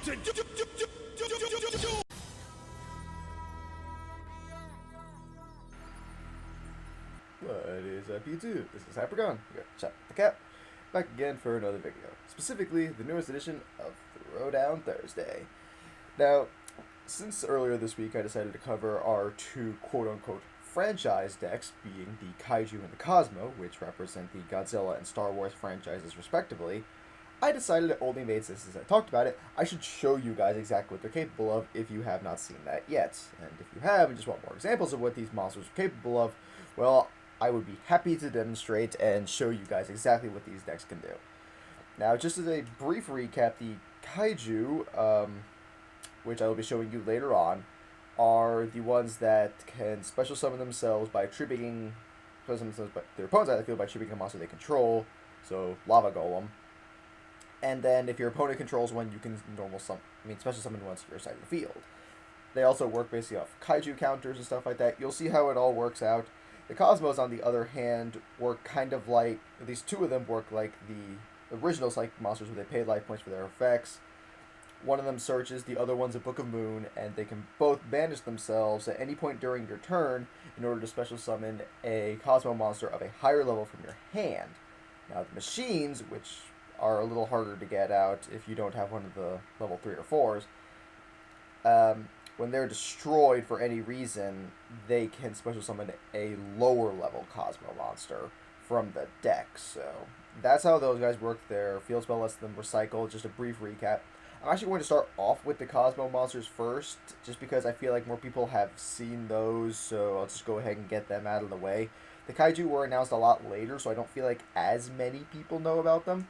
What is up, YouTube? This is Hypergon. We got Chat the Cat back again for another video. Specifically, the newest edition of Throwdown Thursday. Now, since earlier this week I decided to cover our two quote-unquote franchise decks, being the Kaiju and the Cosmo, which represent the Godzilla and Star Wars franchises respectively, I decided it only made sense, as I talked about it, I should show you guys exactly what they're capable of if you have not seen that yet. And if you have and just want more examples of what these monsters are capable of, well, I would be happy to demonstrate and show you guys exactly what these decks can do. Now, just as a brief recap, the Kaiju, which I will be showing you later on, are the ones that can special summon themselves by triggering their opponents out of the field by triggering a monster they control, so Lava Golem. And then if your opponent controls one, you can special summon one to your side of the field. They also work basically off Kaiju counters and stuff like that. You'll see how it all works out. The Cosmos, on the other hand, work kind of like, at least two of them work like the original Psychic monsters, where they pay life points for their effects. One of them searches, the other one's a Book of Moon, and they can both banish themselves at any point during your turn in order to special summon a Cosmo monster of a higher level from your hand. Now, the machines, which are a little harder to get out if you don't have one of the level 3 or 4s, when they're destroyed for any reason, they can special summon a lower level Cosmo monster from the deck. So that's how those guys work. Their field spell lets them recycle. Just a brief recap. I'm actually going to start off with the Cosmo monsters first, just because I feel like more people have seen those, so I'll just go ahead and get them out of the way. The Kaiju were announced a lot later, so I don't feel like as many people know about them.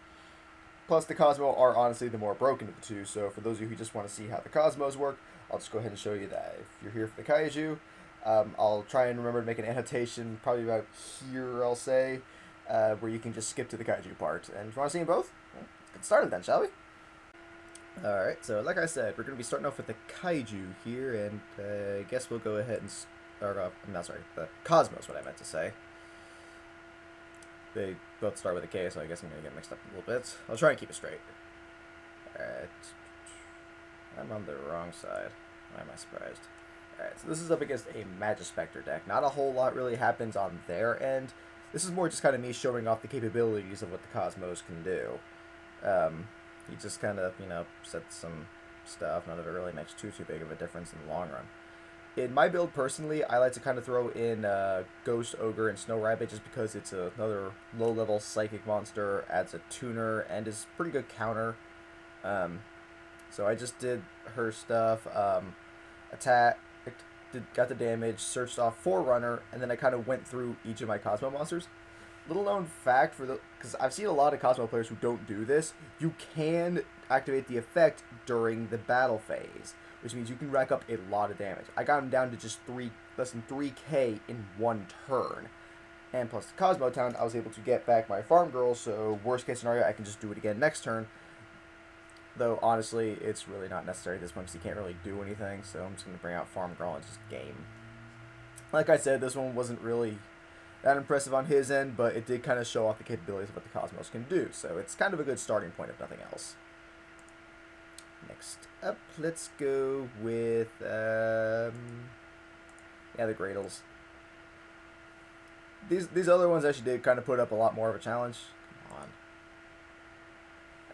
Plus, the Cosmo are honestly the more broken of the two, so for those of you who just want to see how the Cosmos work, I'll just go ahead and show you that. If you're here for the Kaiju, I'll try and remember to make an annotation, probably about here, I'll say, where you can just skip to the Kaiju part. And if you want to see them both, well, let's get started then, shall we? Alright, so like I said, we're going to be starting off with the Kaiju here, and I guess we'll go ahead and start off, the Cosmos, what I meant to say. They both start with a K, so I guess I'm going to get mixed up a little bit. I'll try and keep it straight. Alright. I'm on the wrong side. Why am I surprised? Alright, so this is up against a Magispector deck. Not a whole lot really happens on their end. This is more just kind of me showing off the capabilities of what the Cosmos can do. He just kind of, sets some stuff. None of it really makes too big of a difference in the long run. In my build, personally, I like to kind of throw in Ghost Ogre and Snow Rabbit just because it's another low-level Psychic monster, adds a tuner, and is pretty good counter. So I just did her stuff, attack, got the damage, searched off Forerunner, and then I kind of went through each of my Cosmo monsters. Little known fact, because I've seen a lot of Cosmo players who don't do this, you can activate the effect during the battle phase, which means you can rack up a lot of damage. I got him down to just less than 3k in one turn. And plus the Cosmo Town, I was able to get back my Farm Girl, so worst case scenario, I can just do it again next turn. Though, honestly, it's really not necessary at this point because he can't really do anything, so I'm just going to bring out Farm Girl and just game. Like I said, this one wasn't really that impressive on his end, but it did kind of show off the capabilities of what the Cosmos can do, so it's kind of a good starting point if nothing else. Next up, let's go with, the Gradles. These other ones actually did kind of put up a lot more of a challenge. Come on.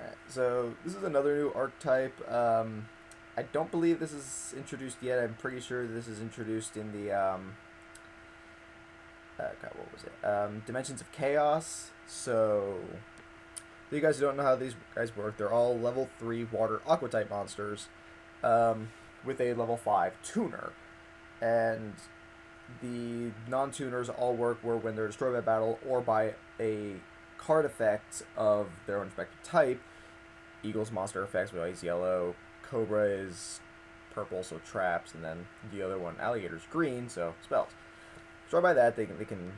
Alright, so this is another new archetype. I don't believe this is introduced yet. I'm pretty sure this is introduced in the, what was it? Dimensions of Chaos. So, for you guys who don't know how these guys work, they're all level 3 water aqua type monsters with a level 5 tuner. And the non-tuners all work when they're destroyed by battle or by a card effect of their own respective type. Eagle's monster effects, which is yellow. Cobra is purple, so traps. And then the other one, Alligator's green, so spells. Destroyed by that, they can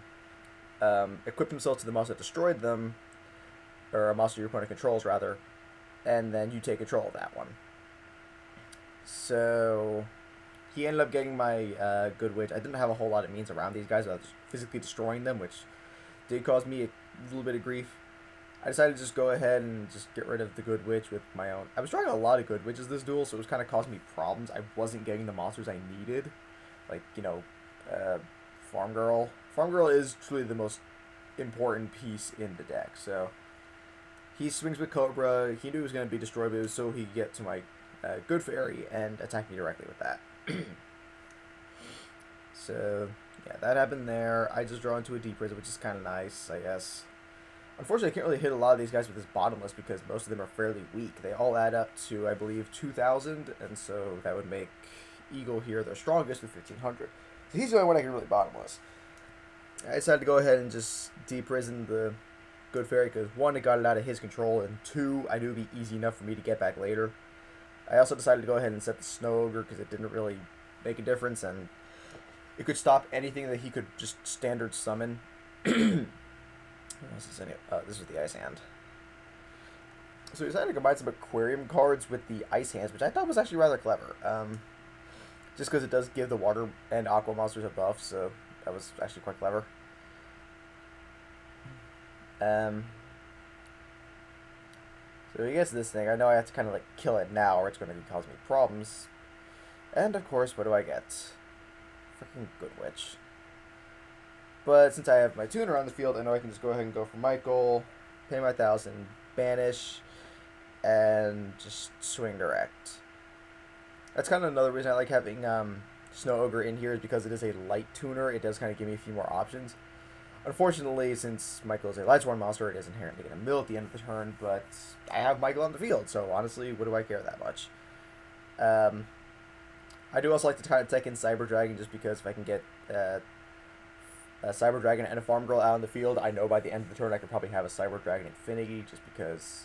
equip themselves to the monster that destroyed them, or a monster your opponent controls, rather, and then you take control of that one. So, he ended up getting my good witch. I didn't have a whole lot of means around these guys without physically destroying them, which did cause me a little bit of grief. I decided to just go ahead and just get rid of the Good Witch with my own. I was trying a lot of Good Witches this duel, so it was kind of causing me problems. I wasn't getting the monsters I needed. Like, Farm Girl. Farm Girl is truly the most important piece in the deck, so he swings with Cobra. He knew it was going to be destroyed, but it was so he could get to my Good Fairy and attack me directly with that. So, yeah, that happened there. I just draw into a Deep Prison, which is kind of nice, I guess. Unfortunately, I can't really hit a lot of these guys with this Bottomless because most of them are fairly weak. They all add up to, I believe, 2,000, and so that would make Eagle here their strongest with 1,500. So he's the only one I can really Bottomless. I decided to go ahead and just Deep Prison the Good Fairy because, one, it got it out of his control, and two, I knew it would be easy enough for me to get back later. I also decided to go ahead and set the Snow Ogre because it didn't really make a difference, and it could stop anything that he could just standard summon. This is the Ice Hand. So we decided to combine some Aquarium cards with the Ice Hands, which I thought was actually rather clever. Just because it does give the Water and Aqua monsters a buff, so that was actually quite clever. So I guess this thing, I know I have to kind of like kill it now, or it's going to cause me problems. And of course, what do I get? Freaking Good Witch. But since I have my tuner on the field, I know I can just go ahead and go for Michael, pay my 1,000, banish, and just swing direct. That's kind of another reason I like having Snow Ogre in here is because it is a light tuner. It does kind of give me a few more options. Unfortunately, since Michael is a Lightsworn monster, it is inherently going to mill at the end of the turn, but I have Michael on the field, so honestly, what do I care that much? I do also like to kind of take in Cyber Dragon just because if I can get a Cyber Dragon and a Farm Girl out on the field, I know by the end of the turn I could probably have a Cyber Dragon Infinity just because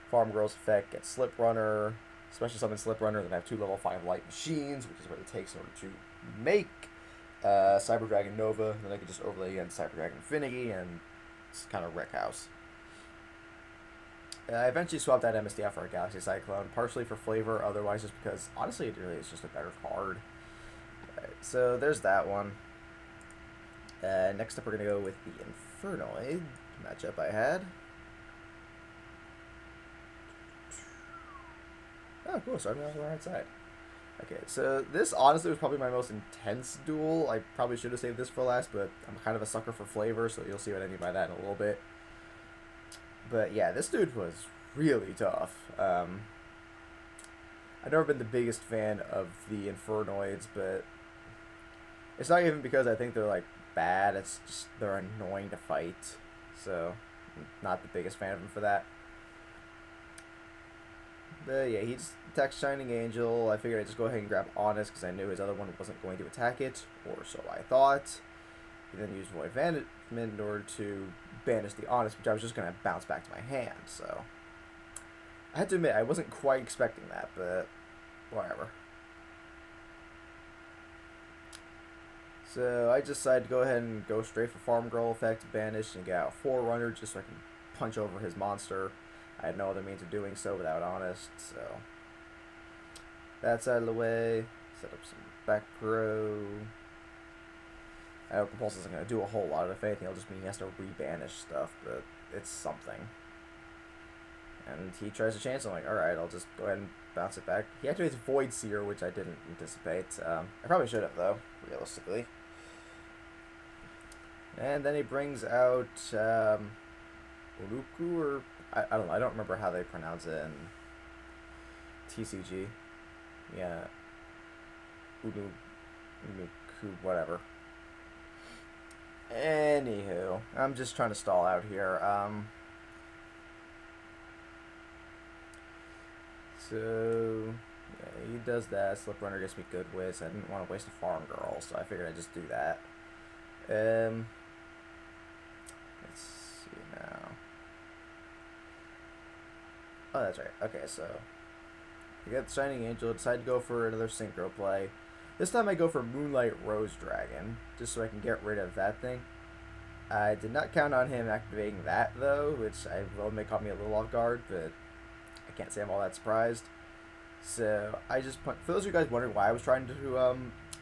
Farm Girl's effect gets Slip Runner, Special Summon Slip Runner, then I have 2 level 5 light machines, which is what it takes in order to make Cyber Dragon Nova, then I could just overlay against Cyber Dragon Infinity and just kind of wreck house. I eventually swapped that MSD out for a Galaxy Cyclone, partially for flavor, otherwise just because, honestly, it really is just a better card. Alright, so there's that one. Next up, we're going to go with the Infernoid matchup I had. Oh, cool, starting off on the right side. Okay, so this honestly was probably my most intense duel. I probably should have saved this for last, but I'm kind of a sucker for flavor, so you'll see what I mean by that in a little bit. But yeah, this dude was really tough. I've never been the biggest fan of the Infernoids, but it's not even because I think they're like bad, it's just they're annoying to fight. So, I'm not the biggest fan of them for that. But yeah, he just attacks Shining Angel. I figured I'd just go ahead and grab Honest because I knew his other one wasn't going to attack it, or so I thought. He then used Void Vanishment in order to banish the Honest, which I was just going to bounce back to my hand, so I had to admit, I wasn't quite expecting that, but whatever. So I decided to go ahead and go straight for Farm Girl effect, banish, and get out a Forerunner just so I can punch over his monster. I had no other means of doing so without Honest, so that's out of the way. Set up some back row. I know Compulse isn't going to do a whole lot. If anything, it'll just mean he has to re-banish stuff, but it's something. And he tries to chance, I'm like, alright, I'll just go ahead and bounce it back. He activates Void Seer, which I didn't anticipate. I probably should have, though, realistically. And then he brings out Uruku, or I don't know, I don't remember how they pronounce it in TCG. Yeah. Uruku, whatever. Anywho, I'm just trying to stall out here. So, yeah, he does that. Slip Runner gets me good whiz. I didn't want to waste a Farm Girl, so I figured I'd just do that. Let's see now. Oh, that's right. Okay, so I got the Shining Angel. Decided to go for another Synchro play. This time I go for Moonlight Rose Dragon, just so I can get rid of that thing. I did not count on him activating that, though, which I will may caught me a little off guard, but I can't say I'm all that surprised. So I just for those of you guys wondering why I was trying to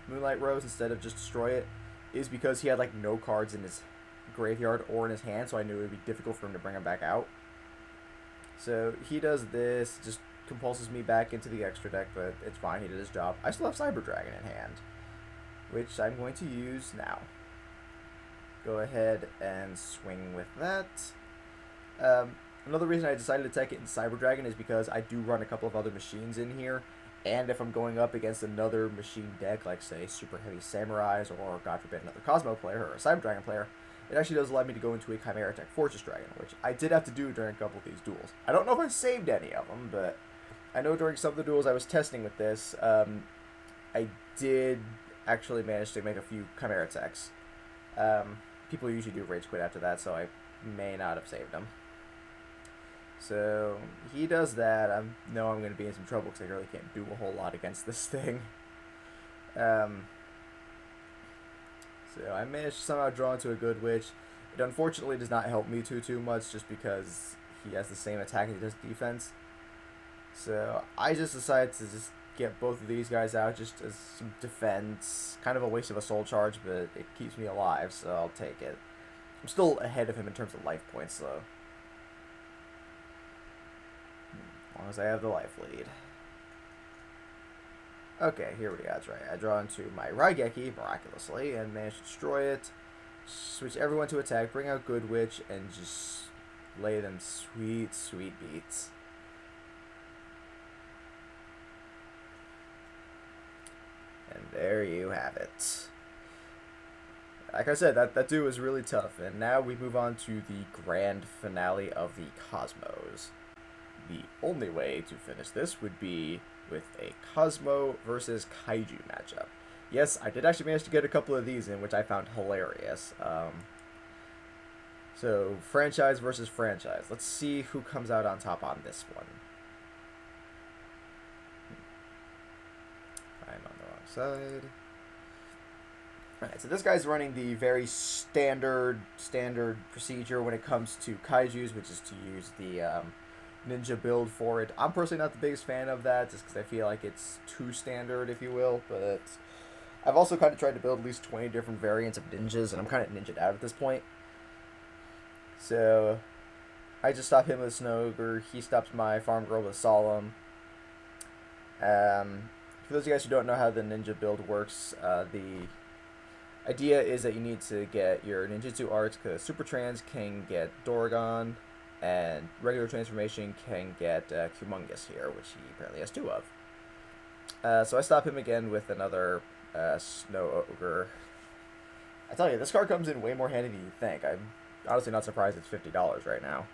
Moonlight Rose instead of just destroy it, is because he had like no cards in his graveyard or in his hand, so I knew it would be difficult for him to bring him back out. So he does this, just compulses me back into the extra deck, but it's fine, he did his job. I still have Cyber Dragon in hand, which I'm going to use now. Go ahead and swing with that. Another reason I decided to take it in Cyber Dragon is because I do run a couple of other machines in here, and if I'm going up against another machine deck, like say Super Heavy Samurais, or God forbid another Cosmo player or a Cyber Dragon player, it actually does allow me to go into a Chimera Tech Fortress Dragon, which I did have to do during a couple of these duels. I don't know if I saved any of them, but I know during some of the duels I was testing with this, I did actually manage to make a few Chimera Techs. People usually do Rage Quit after that, so I may not have saved them. So he does that. I know I'm going to be in some trouble because I really can't do a whole lot against this thing. So I managed to somehow draw into a Good Witch. It unfortunately does not help me too much just because he has the same attack as he does defense. So I just decided to just get both of these guys out just as some defense. Kind of a waste of a soul charge, but it keeps me alive, so I'll take it. I'm still ahead of him in terms of life points, though. As long as I have the life lead. Okay, here we go. That's right. I draw into my Raigeki, miraculously, and manage to destroy it. Switch everyone to attack, bring out Good Witch, and just lay them sweet beats. And there you have it. Like I said, that dude was really tough. And now we move on to the grand finale of the Cosmos. The only way to finish this would be with a Cosmo versus Kaiju matchup. Yes, I did actually manage to get a couple of these in, which I found hilarious. So, franchise versus franchise. Let's see who comes out on top on this one. I'm on the wrong side. Alright, so this guy's running the very standard procedure when it comes to Kaijus, which is to use the ninja build for it. I'm personally not the biggest fan of that, just because I feel like it's too standard, if you will, but I've also kind of tried to build at least 20 different variants of ninjas, and I'm kind of ninja'd out at this point. So, I just stop him with Snow Ogre, he stops my Farm Girl with Solemn. For those of you guys who don't know how the ninja build works, the idea is that you need to get your ninjutsu arts, because Super Trans can get Doragon, and regular transformation can get Humongous here, which he apparently has 2 of. So I stop him again with another Snow Ogre. I tell you, this card comes in way more handy than you think. I'm honestly not surprised it's $50 right now.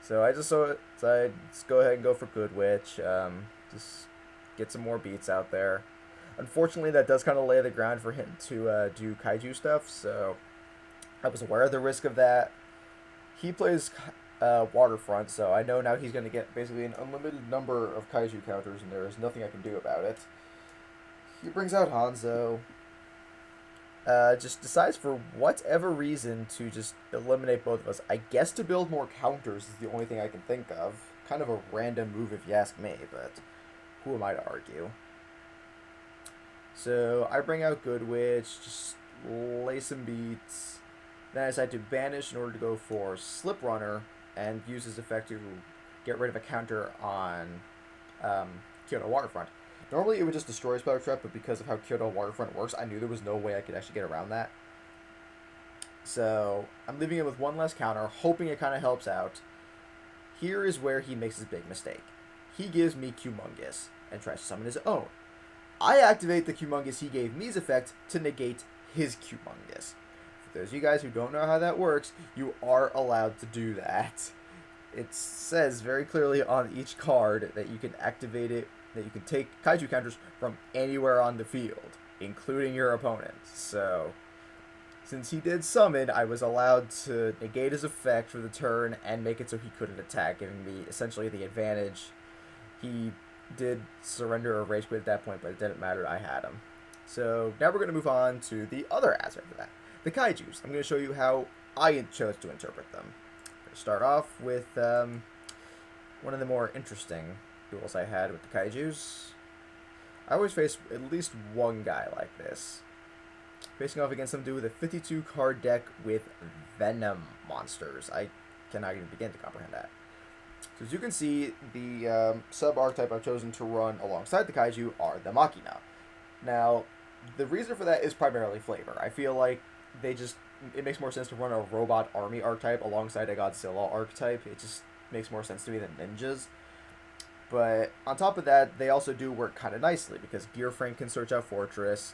So I just go ahead and go for Good Witch. Just get some more beats out there. Unfortunately, that does kind of lay the ground for him to do Kaiju stuff, so I was aware of the risk of that. He plays Waterfront, so I know now he's going to get basically an unlimited number of Kaiju counters, and there is nothing I can do about it. He brings out Hanzo. Just decides for whatever reason to just eliminate both of us. I guess to build more counters is the only thing I can think of. Kind of a random move if you ask me, but who am I to argue? So I bring out Good Witch, just lay some beats. Then I decide to banish in order to go for Slip Runner and use his effect to get rid of a counter on Kyoto Waterfront. Normally it would just destroy Spell Trap, but because of how Kyoto Waterfront works, I knew there was no way I could actually get around that. So I'm leaving him with one less counter, hoping it kind of helps out. Here is where he makes his big mistake. He gives me Humongous and tries to summon his own. I activate the Humongous he gave me's effect to negate his Humongous. For those of you guys who don't know how that works, you are allowed to do that. It says very clearly on each card that you can activate it, that you can take Kaiju counters from anywhere on the field, including your opponent. So, since he did summon, I was allowed to negate his effect for the turn and make it so he couldn't attack, giving me essentially the advantage. He did surrender or rage quit at that point, but it didn't matter, I had him. So now we're going to move on to the other aspect of that, the Kaijus. I'm going to show you how I chose to interpret them. I'm going to start off with one of the more interesting duels I had with the Kaijus. I always face at least one guy like this, facing off against some dude with a 52 card deck with Venom monsters. I cannot even begin to comprehend that. So as you can see, the sub-archetype I've chosen to run alongside the Kaiju are the Machina. Now, the reason for that is primarily flavor. I feel like it makes more sense to run a robot army archetype alongside a Godzilla archetype. It just makes more sense to me than ninjas. But on top of that, they also do work kind of nicely because Gear Frame can search out Fortress.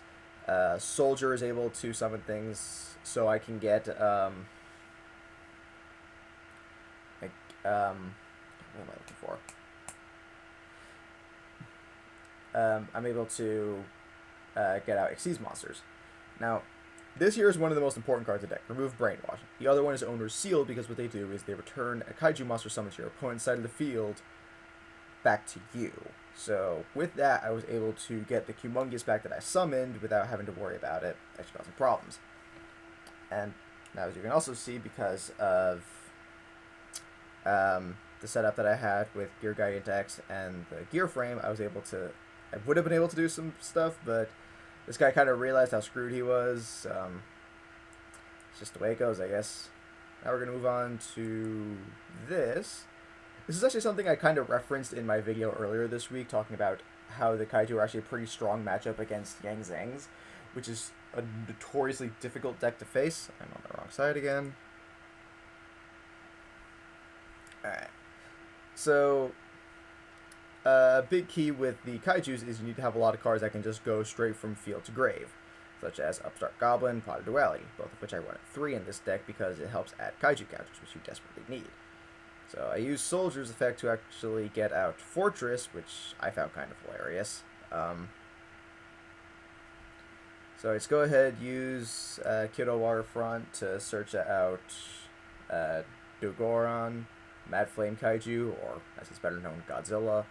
Soldier is able to summon things, so I can get like what am I looking for? I'm able to get out Xyz monsters. Now, this here is one of the most important cards of the deck. Remove Brainwash. The other one is Owner's Seal because what they do is they return a Kaiju monster summoned to your opponent's side of the field back to you. So with that, I was able to get the Humongous back that I summoned without having to worry about it actually causing problems. And now, as you can also see, because of the setup that I had with Gear Guardian X and the Gear Frame, I would have been able to do some stuff, but this guy kind of realized how screwed he was. It's just the way it goes, I guess. Now we're going to move on to this. This is actually something I kind of referenced in my video earlier this week, talking about how the Kaiju are actually a pretty strong matchup against Yang Zangs, which is a notoriously difficult deck to face. I'm on the wrong side again. Alright. So, a big key with the Kaijus is you need to have a lot of cards that can just go straight from field to grave, such as Upstart Goblin, Pot of Duality, both of which I run at 3 in this deck because it helps add Kaiju counters, which you desperately need. So I use Soldier's effect to actually get out Fortress, which I found kind of hilarious. So let's go ahead use Kyoto Waterfront to search out Dogoran, Mad Flame Kaiju, or as he's better known, Godzilla.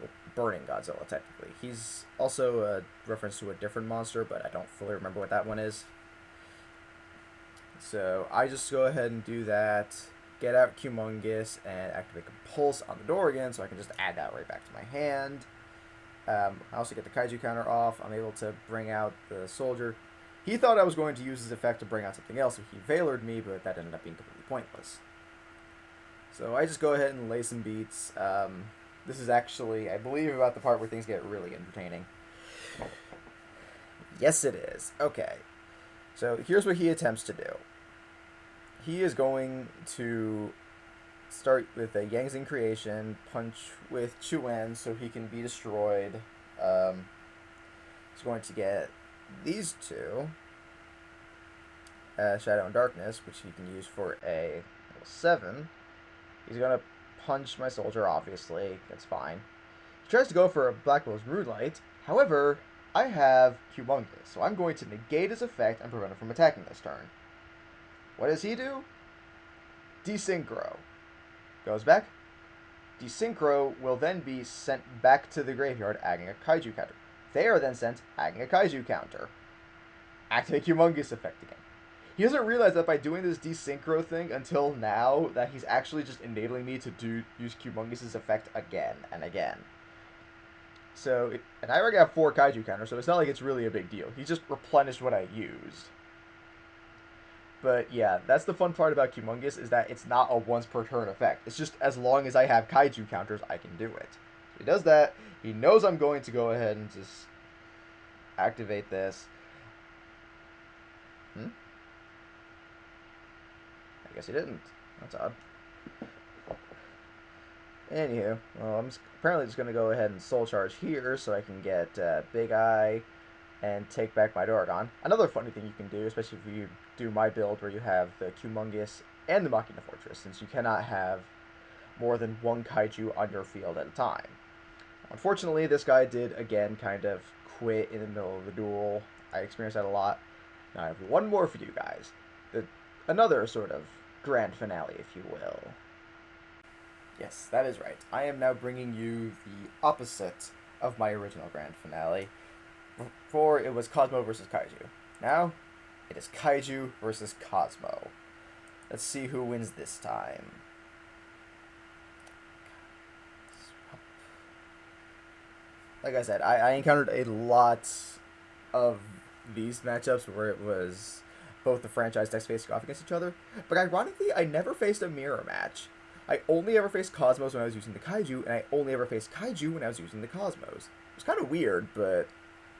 Well, Burning Godzilla, technically. He's also a reference to a different monster, but I don't fully remember what that one is. So I just go ahead and do that, get out Humongous, and activate Compulse on the door again, so I can just add that right back to my hand. I also get the Kaiju counter off. I'm able to bring out the Soldier. He thought I was going to use his effect to bring out something else, so he Veilered me, but that ended up being completely pointless. So I just go ahead and lay some beats. This is actually, I believe, about the part where things get really entertaining. Yes, it is. Okay. So here's what he attempts to do. He is going to start with a Yang Zing creation, punch with Chuan so he can be destroyed. He's going to get these two, Shadow and Darkness, which he can use for a level 7. He's going to punch my Soldier, obviously. That's fine. He tries to go for a Black Willow's Moonlight. However, I have Humongous, so I'm going to negate his effect and prevent him from attacking this turn. What does he do? Desynchro. Goes back. Desynchro will then be sent back to the graveyard, adding a Kaiju counter. They are then sent, adding a Kaiju counter. Activate Humongous effect again. He doesn't realize that by doing this desynchro thing until now, that he's actually just enabling me to use Humongous' effect again and again. So, and I already have 4 Kaiju counters, so it's not like it's really a big deal. He just replenished what I used. But yeah, that's the fun part about Humongous, is that it's not a once per turn effect. It's just as long as I have Kaiju counters, I can do it. So he does that. He knows I'm going to go ahead and just activate this. I guess he didn't. That's odd. Anywho, well, I'm apparently just going to go ahead and Soul Charge here so I can get Big Eye and take back my Doragon. Another funny thing you can do, especially if you do my build where you have the Humongous and the Machina Fortress, since you cannot have more than 1 Kaiju on your field at a time. Unfortunately, this guy did, again, kind of quit in the middle of the duel. I experienced that a lot. Now I have one more for you guys. Another sort of grand finale, if you will. Yes, that is right. I am now bringing you the opposite of my original grand finale. Before, it was Cosmo versus Kaiju. Now, it is Kaiju versus Cosmo. Let's see who wins this time. Like I said, I encountered a lot of these matchups where it was both the franchise decks facing off against each other. But ironically, I never faced a mirror match. I only ever faced Cosmos when I was using the Kaiju, and I only ever faced Kaiju when I was using the Cosmos. It's kind of weird, but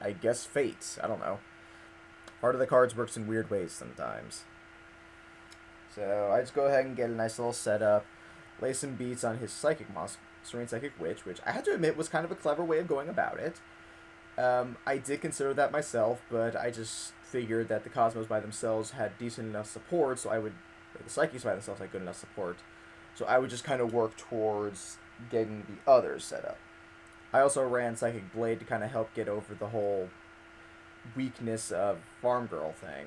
I guess fate. I don't know. Part of the cards works in weird ways sometimes. So I just go ahead and get a nice little setup, lay some beats on his Psychic Monster, Serene Psychic Witch, which I had to admit was kind of a clever way of going about it. I did consider that myself, but I just figured that the Cosmos by themselves had decent enough support, so I would, or the Psychics by themselves had good enough support, so I would just kind of work towards getting the others set up. I also ran Psychic Blade to kind of help get over the whole weakness of Farm Girl thing,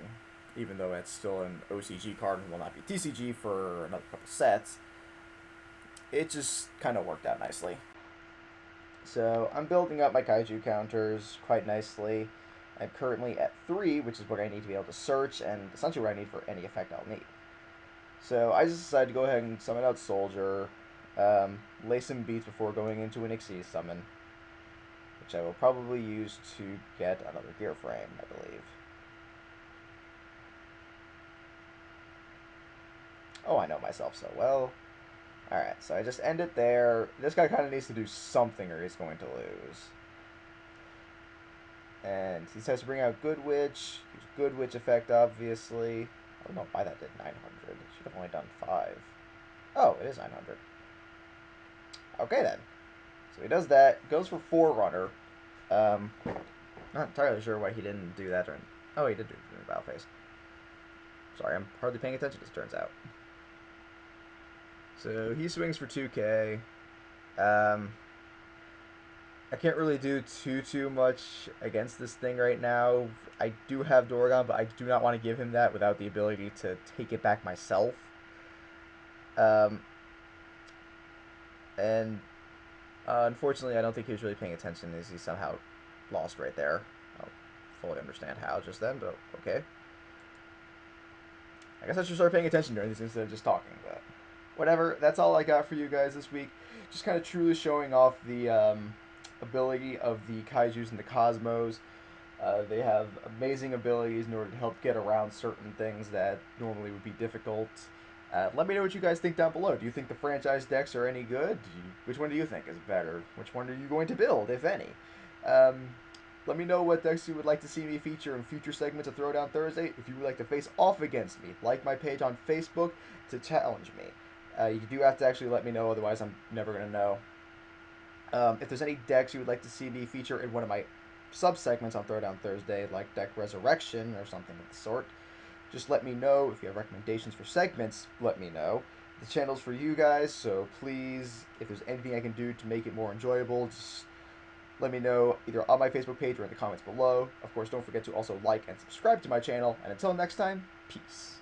even though it's still an OCG card and will not be TCG for another couple sets. It just kind of worked out nicely. So I'm building up my Kaiju counters quite nicely. I'm currently at 3, which is what I need to be able to search, and essentially what I need for any effect I'll need. So I just decided to go ahead and summon out Soldier, lay some beats before going into an Xyz summon, which I will probably use to get another gear frame, I believe. Oh, I know myself so well. Alright, so I just end it there. This guy kind of needs to do something or he's going to lose. And he decides to bring out Good Witch. Use Good Witch effect, obviously. I don't know why that did 900. Should have only done 5. Oh, it is 900. Okay, then. So he does that. Goes for Forerunner. Not entirely sure why he didn't do that during... Oh, he did do it during the battle phase. Sorry, I'm hardly paying attention, as it turns out. So he swings for 2k. I can't really do too much against this thing right now. I do have Dorgon, but I do not want to give him that without the ability to take it back myself. And unfortunately, I don't think he was really paying attention as he somehow lost right there. I don't fully understand how just then, but okay. I guess I should start paying attention during this instead of just talking, but whatever. That's all I got for you guys this week. Just kind of truly showing off the ability of the Kaijus and the Cosmos. They have amazing abilities in order to help get around certain things that normally would be difficult. Let me know what you guys think down below. Do you think the franchise decks are any good? Which one do you think is better? Which one are you going to build, if any? Let me know what decks you would like to see me feature in future segments of Throwdown Thursday. If you would like to face off against me, like my page on Facebook to challenge me. You do have to actually let me know, otherwise I'm never going to know. If there's any decks you would like to see me feature in one of my sub-segments on Throwdown Thursday, like Deck Resurrection or something of the sort, just let me know. If you have recommendations for segments, let me know. The channel's for you guys, so please, if there's anything I can do to make it more enjoyable, just let me know either on my Facebook page or in the comments below. Of course, don't forget to also like and subscribe to my channel, and until next time, peace.